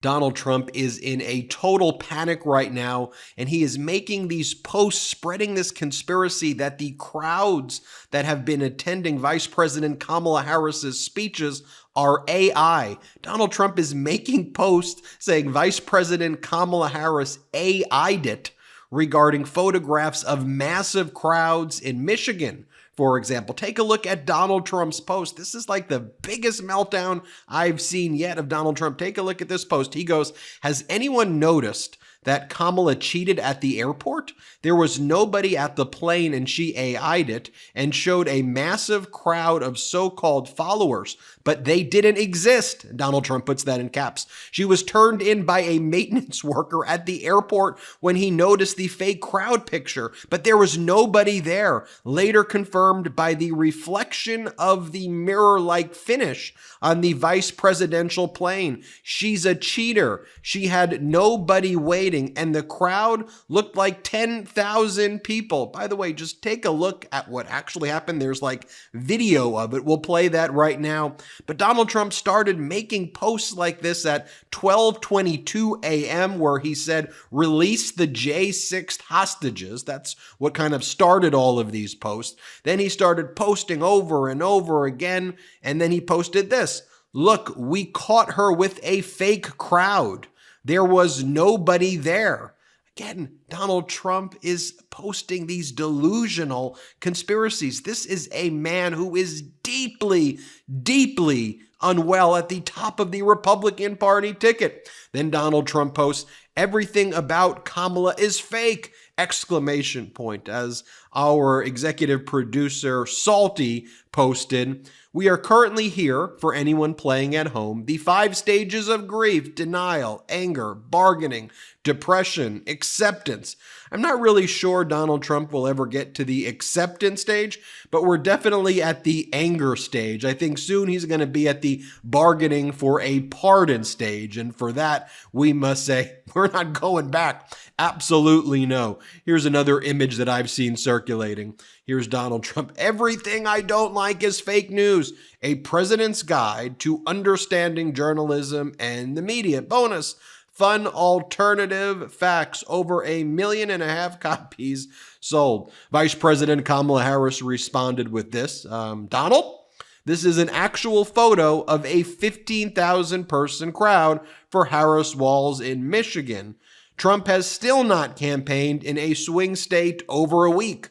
Donald Trump is in a total panic right now, and he is making these posts spreading this conspiracy that the crowds that have been attending Vice President Kamala Harris's speeches are AI. Donald Trump is making posts saying Vice President Kamala Harris AI'd it regarding photographs of massive crowds in Michigan. For example, take a look at Donald Trump's post. This is like the biggest meltdown I've seen yet of Donald Trump. Take a look at this post. He goes, "Has anyone noticed that Kamala cheated at the airport? There was nobody at the plane and she AI'd it and showed a massive crowd of so-called followers, but they didn't exist." Donald Trump puts that in caps. "She was turned in by a maintenance worker at the airport when he noticed the fake crowd picture, but there was nobody there. Later confirmed by the reflection of the mirror-like finish on the vice presidential plane. She's a cheater. She had nobody waiting, and the crowd looked like 10,000 people." By the way, just take a look at what actually happened. There's like video of it. We'll play that right now. But Donald Trump started making posts like this at 12:22 a.m. where he said, "Release the J6 hostages." That's what kind of started all of these posts. Then he started posting over and over again, and then he posted this. "Look, we caught her with a fake crowd. There was nobody there." Again, Donald Trump is posting these delusional conspiracies. This is a man who is deeply, deeply unwell at the top of the Republican Party ticket. Then Donald Trump posts, "Everything about Kamala is fake!" Exclamation point. As our executive producer Salty posted, "We are currently here, for anyone playing at home, the 5 stages of grief: denial, anger, bargaining, depression, acceptance." I'm not really sure Donald Trump will ever get to the acceptance stage, but we're definitely at the anger stage. I think soon he's going to be at the bargaining for a pardon stage, and for that, we must say, we're not going back. Absolutely no. Here's another image that I've seen circulating. Here's Donald Trump. "Everything I don't like is fake news. A president's guide to understanding journalism and the media. Bonus. Fun alternative facts. Over 1.5 million copies sold." Vice President Kamala Harris responded with this. "Donald, this is an actual photo of a 15,000 person crowd for Harris Walls in Michigan. Trump has still not campaigned in a swing state over a week.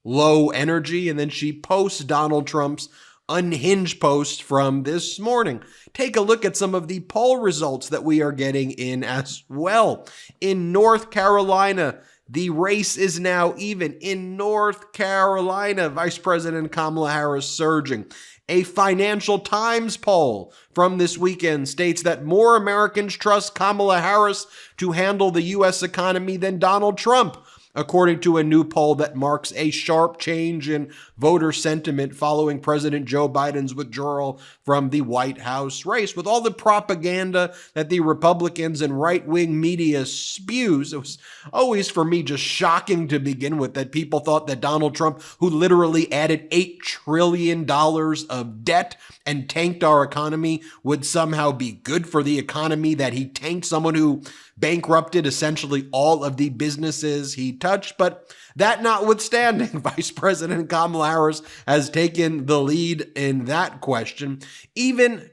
Low energy." And then she posts Donald Trump's unhinged post from this morning. Take a look at some of the poll results that we are getting in as well. In North Carolina, the race is now even. In North Carolina, Vice President Kamala Harris surging. A Financial Times poll from this weekend states that more Americans trust Kamala Harris to handle the U.S. economy than Donald Trump, according to a new poll that marks a sharp change in voter sentiment following President Joe Biden's withdrawal from the White House race. With all the propaganda that the Republicans and right-wing media spews, it was always for me just shocking to begin with that people thought that Donald Trump, who literally added $8 trillion of debt and tanked our economy, would somehow be good for the economy, that he tanked someone who bankrupted essentially all of the businesses he touched. But that notwithstanding, Vice President Kamala Harris has taken the lead in that question. Even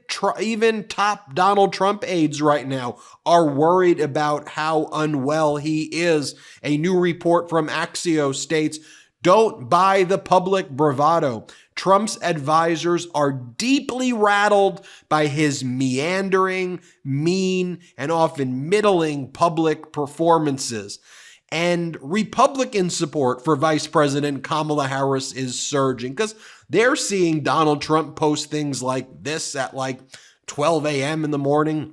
top Donald Trump aides right now are worried about how unwell he is. A new report from Axios states, "Don't buy the public bravado. Trump's advisors are deeply rattled by his meandering, mean, and often middling public performances." And Republican support for Vice President Kamala Harris is surging because they're seeing Donald Trump post things like this at like 12 a.m. in the morning.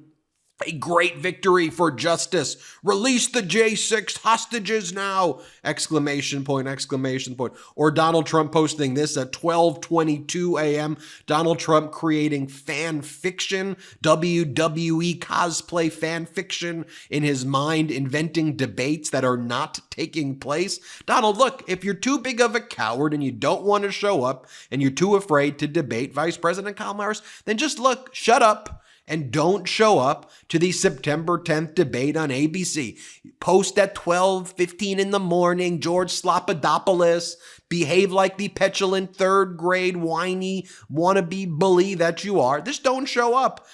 "A great victory for justice. Release the J6 hostages now!" Exclamation point, exclamation point. Or Donald Trump posting this at 12:22 a.m. Donald Trump creating fan fiction, WWE cosplay fan fiction in his mind, inventing debates that are not taking place. Donald, look, if you're too big of a coward and you don't want to show up and you're too afraid to debate Vice President Kamala Harris, then just look, shut up and don't show up to the September 10th debate on ABC. Post at 12:15 in the morning, George Slopadopoulos, behave like the petulant third grade whiny wannabe bully that you are. Just don't show up.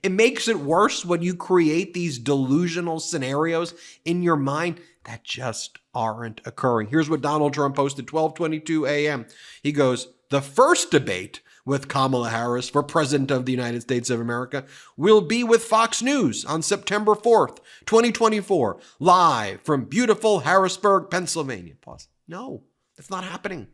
It makes it worse when you create these delusional scenarios in your mind that just aren't occurring. Here's what Donald Trump posted 12:22 a.m. He goes, "The first debate with Kamala Harris for President of the United States of America will be with Fox News on September 4th, 2024, live from beautiful Harrisburg, Pennsylvania." Pause. No, that's not happening.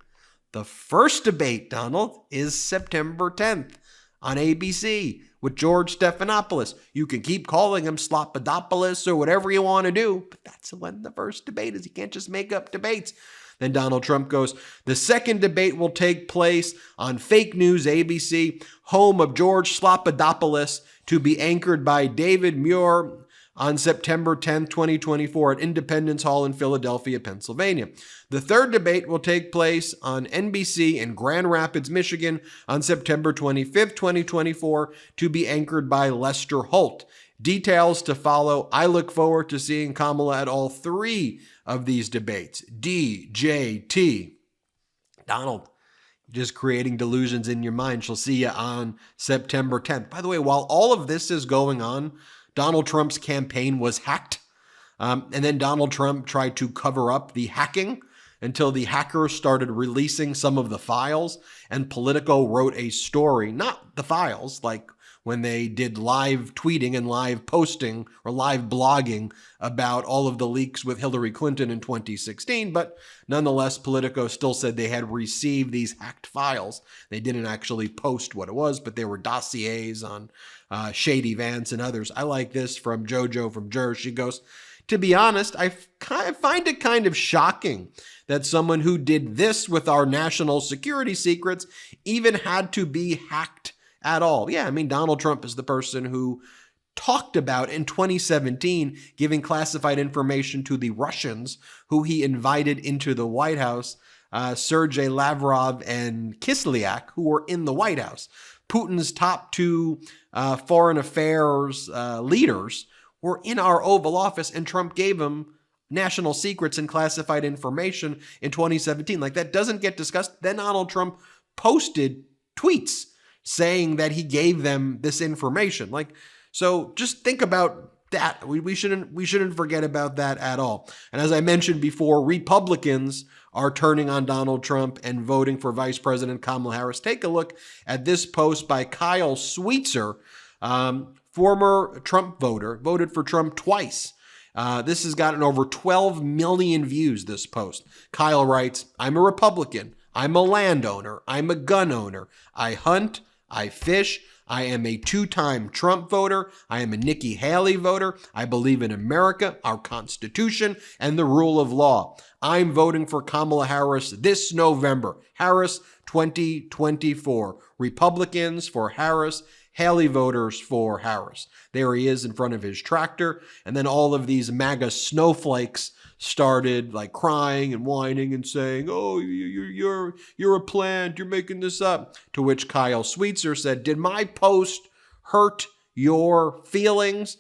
The first debate, Donald, is September 10th on ABC with George Stephanopoulos. You can keep calling him Slopadopoulos or whatever you want to do, but that's when the first debate is. You can't just make up debates. Then Donald Trump goes, "The second debate will take place on Fake News ABC, home of George Slopadopoulos, to be anchored by David Muir on September 10th, 2024 at Independence Hall in Philadelphia, Pennsylvania. The third debate will take place on NBC in Grand Rapids, Michigan on September 25th, 2024 to be anchored by Lester Holt. Details to follow. I look forward to seeing Kamala at all three of these debates. DJT." Donald, just creating delusions in your mind. She'll see you on September 10th. By the way, while all of this is going on, Donald Trump's campaign was hacked. And then Donald Trump tried to cover up the hacking until the hackers started releasing some of the files. And Politico wrote a story, not the files, like when they did live tweeting and live posting or live blogging about all of the leaks with Hillary Clinton in 2016. But nonetheless, Politico still said they had received these hacked files. They didn't actually post what it was, but there were dossiers on Shady Vance and others. I like this from JoJo from Jersey. She goes, "To be honest, I find it kind of shocking that someone who did this with our national security secrets even had to be hacked at all." Yeah, I mean, Donald Trump is the person who talked about in 2017 giving classified information to the Russians who he invited into the White House, Sergei Lavrov and Kislyak, who were in the White House. Putin's top two foreign affairs leaders were in our Oval Office, and Trump gave them national secrets and classified information in 2017. Like, that doesn't get discussed. Then Donald Trump posted tweets saying that he gave them this information. Like, so just think about that. We shouldn't forget about that at all. And as I mentioned before, Republicans are turning on Donald Trump and voting for Vice President Kamala Harris. Take a look at this post by Kyle Sweetser, former Trump voter, voted for Trump twice. This has gotten over 12 million views, this post. Kyle writes, "I'm a Republican. I'm a landowner. I'm a gun owner. I hunt. I fish. I am a two-time Trump voter. I am a Nikki Haley voter. I believe in America, our Constitution, and the rule of law. I'm voting for Kamala Harris this November. Harris 2024. Republicans for Harris. Haley voters for Harris." There he is in front of his tractor. And then all of these MAGA snowflakes started like crying and whining and saying, "Oh, you're a plant, you're making this up." To which Kyle Sweetser said, "Did my post hurt your feelings?"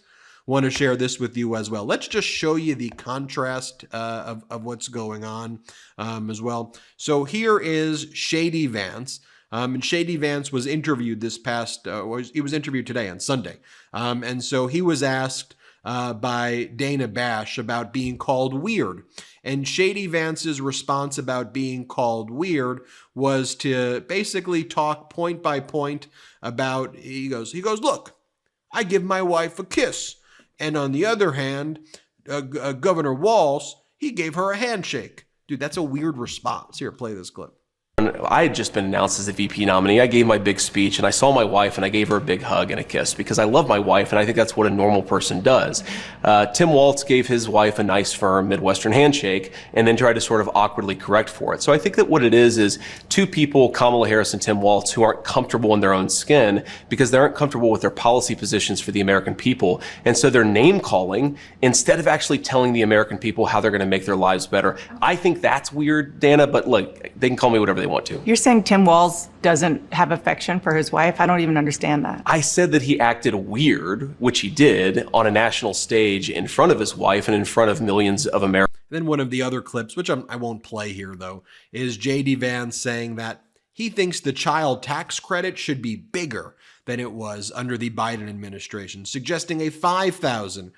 Want to share this with you as well. Let's just show you the contrast of what's going on as well. So here is Shady Vance. And Shady Vance was interviewed he was interviewed today on Sunday. And so he was asked by Dana Bash about being called weird. And Shady Vance's response about being called weird was to basically talk point by point about, he goes, "Look, I give my wife a kiss. And on the other hand, Governor Walz, he gave her a handshake." Dude, that's a weird response. Here, play this clip. I had just been announced as the VP nominee. I gave my big speech and I saw my wife and I gave her a big hug and a kiss because I love my wife and I think that's what a normal person does. Tim Walz gave his wife a nice, firm Midwestern handshake and then tried to sort of awkwardly correct for it. So I think that what it is two people, Kamala Harris and Tim Walz, who aren't comfortable in their own skin because they aren't comfortable with their policy positions for the American people. And so they're name calling instead of actually telling the American people how they're going to make their lives better. I think that's weird, Dana, but look, they can call me whatever they want to. You're saying Tim Walz doesn't have affection for his wife? I don't even understand that. I said that he acted weird, which he did, on a national stage in front of his wife and in front of millions of Americans. Then one of the other clips, which I won't play here though, is J.D. Vance saying that he thinks the child tax credit should be bigger than it was under the Biden administration, suggesting a $5,000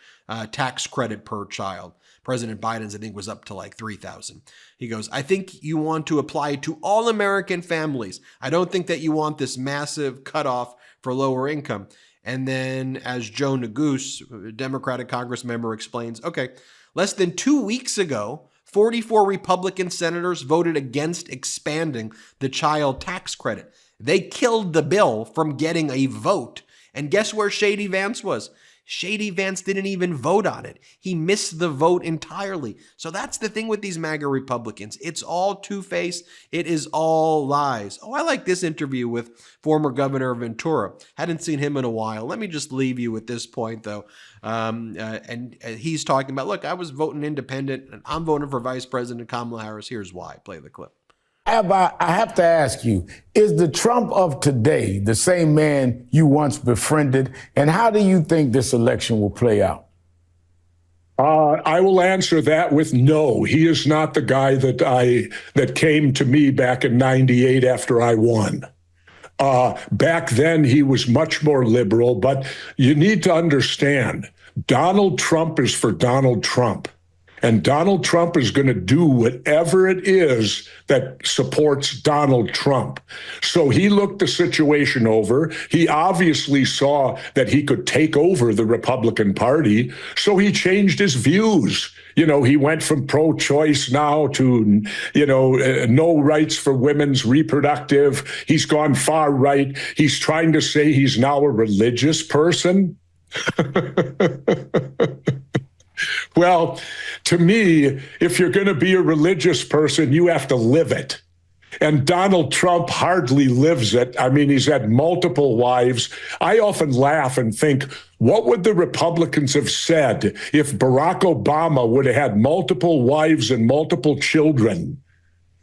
tax credit per child. President Biden's, I think, was up to like $3,000. He goes, I think you want to apply it to all American families. I don't think that you want this massive cutoff for lower income. And then as Joe Neguse, a Democratic Congress member, explains, okay, less than 2 weeks ago, 44 Republican senators voted against expanding the child tax credit. They killed the bill from getting a vote. And guess where Shady Vance was? Shady Vance didn't even vote on it. He missed the vote entirely. So that's the thing with these MAGA Republicans. It's all two-faced. It is all lies. Oh, I like this interview with former Governor Ventura. Hadn't seen him in a while. Let me just leave you with this point, though. And he's talking about, look, I was voting independent, and I'm voting for Vice President Kamala Harris. Here's why. Play the clip. I have to ask you, is the Trump of today the same man you once befriended? And how do you think this election will play out? I will answer that with no. He is not the guy that came to me back in '98 after I won. Back then, he was much more liberal, but you need to understand, Donald Trump is for Donald Trump. And Donald Trump is going to do whatever it is that supports Donald Trump. So he looked the situation over. He obviously saw that he could take over the Republican Party. So he changed his views. You know, he went from pro-choice now to, no rights for women's reproductive. He's gone far right. He's trying to say he's now a religious person. Well, to me, if you're going to be a religious person, you have to live it. And Donald Trump hardly lives it. I mean, he's had multiple wives. I often laugh and think, what would the Republicans have said if Barack Obama would have had multiple wives and multiple children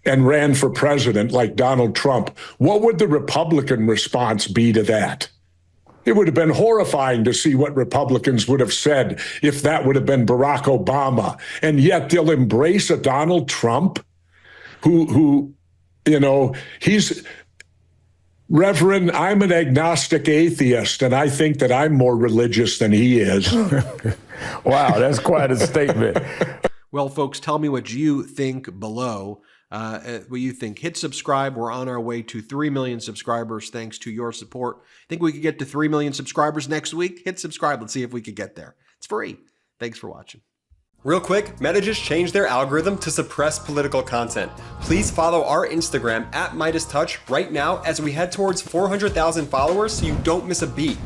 and ran for president like Donald Trump? What would the Republican response be to that? It would have been horrifying to see what Republicans would have said if that would have been Barack Obama. And yet they'll embrace a Donald Trump who he's Reverend, I'm an agnostic atheist, and I think that I'm more religious than he is. Wow, that's quite a statement. Well, folks, tell me what you think below. What you think. Hit subscribe. We're on our way to 3 million subscribers thanks to your support. Think we could get to 3 million subscribers next week? Hit subscribe. Let's see if we could get there. It's free. Thanks for watching. Real quick, Meta just changed their algorithm to suppress political content. Please follow our Instagram @MeidasTouch right now as we head towards 400,000 followers so you don't miss a beat.